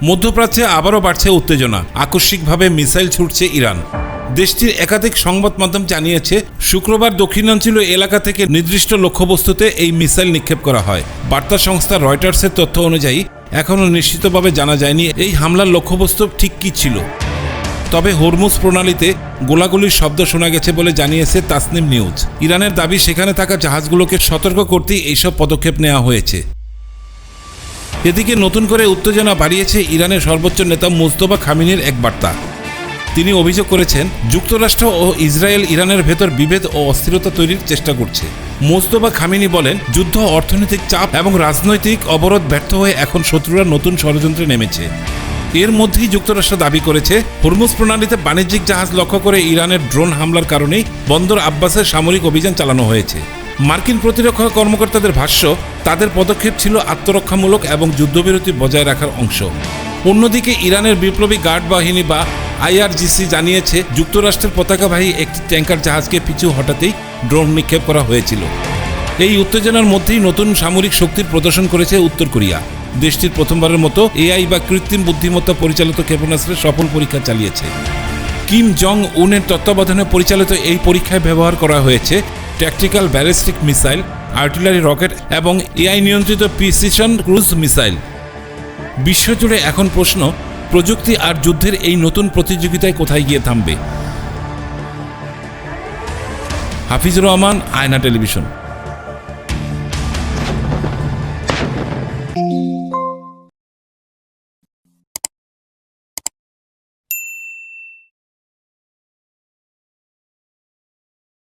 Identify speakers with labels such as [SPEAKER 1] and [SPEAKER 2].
[SPEAKER 1] মধ্যপ্রাচ্যে আবারও বাড়ছে উত্তেজনা, আকস্মিকভাবে মিসাইল ছুটছে ইরান। দেশটির একাধিক সংবাদ মাধ্যম জানিয়েছে শুক্রবার দক্ষিণাঞ্চলীয় এলাকা থেকে নির্দিষ্ট লক্ষ্যবস্তুতে এই মিসাইল নিক্ষেপ করা হয়। বার্তা সংস্থা রয়টার্সের তথ্য অনুযায়ী এখনও নিশ্চিতভাবে জানা যায়নি এই হামলার লক্ষ্যবস্তু ঠিক কী ছিল। তবে হরমুজ প্রণালীতে গোলাগুলির শব্দ শোনা গেছে বলে জানিয়েছে তাসনিম নিউজ। ইরানের দাবি সেখানে থাকা জাহাজগুলোকে সতর্ক করতেই এইসব পদক্ষেপ নেওয়া হয়েছে। এদিকে নতুন করে উত্তেজনা বাড়িয়েছে ইরানের সর্বোচ্চ নেতা মুজতবা খামেনির এক বার্তা। তিনি অভিযোগ করেছেন যুক্তরাষ্ট্র ও ইসরায়েল ইরানের ভেতর বিভেদ ও অস্থিরতা তৈরির চেষ্টা করছে। মুজতবা খামেনি বলেন, যুদ্ধ, অর্থনৈতিক চাপ এবং রাজনৈতিক অবরোধ ব্যর্থ হয়ে এখন শত্রুরা নতুন ষড়যন্ত্রে নেমেছে। এর মধ্যেই যুক্তরাষ্ট্র দাবি করেছে হরমুজ প্রণালীতে বাণিজ্যিক জাহাজ লক্ষ্য করে ইরানের ড্রোন হামলার কারণেই বন্দর আব্বাসের সামরিক অভিযান চালানো হয়েছে। মার্কিন প্রতিরক্ষা কর্মকর্তাদের ভাষ্য, তাদের পদক্ষেপ ছিল আত্মরক্ষামূলক এবং যুদ্ধবিরতি বজায় রাখার অংশ। অন্যদিকে ইরানের বিপ্লবী গার্ড বাহিনী বা IRGC জানিয়েছে যুক্তরাষ্ট্রের পতাকাবাহী একটি ট্যাঙ্কার জাহাজকে পিছু হটাতেই ড্রোন নিক্ষেপ করা হয়েছিল। এই উত্তেজনার মধ্যেই নতুন সামরিক শক্তির প্রদর্শন করেছে উত্তর কোরিয়া। দেশটির প্রথমবারের মতো AI বা কৃত্রিম বুদ্ধিমত্তা পরিচালিত ক্ষেপণাস্ত্রের সফল পরীক্ষা চালিয়েছে। কিম জং উনের তত্ত্বাবধানে পরিচালিত এই পরীক্ষায় ব্যবহার করা হয়েছে tactical ballistic missile, artillery rocket এবং AI নিয়ন্ত্রিত প্রিসিশন ক্রুজ মিসাইল। বিশ্বজুড়ে এখন প্রশ্ন, প্রযুক্তি আর যুদ্ধের এই নতুন প্রতিযোগিতায় কোথায় গিয়ে থামবে? হাফিজুর রহমান, আয়না টেলিভিশন।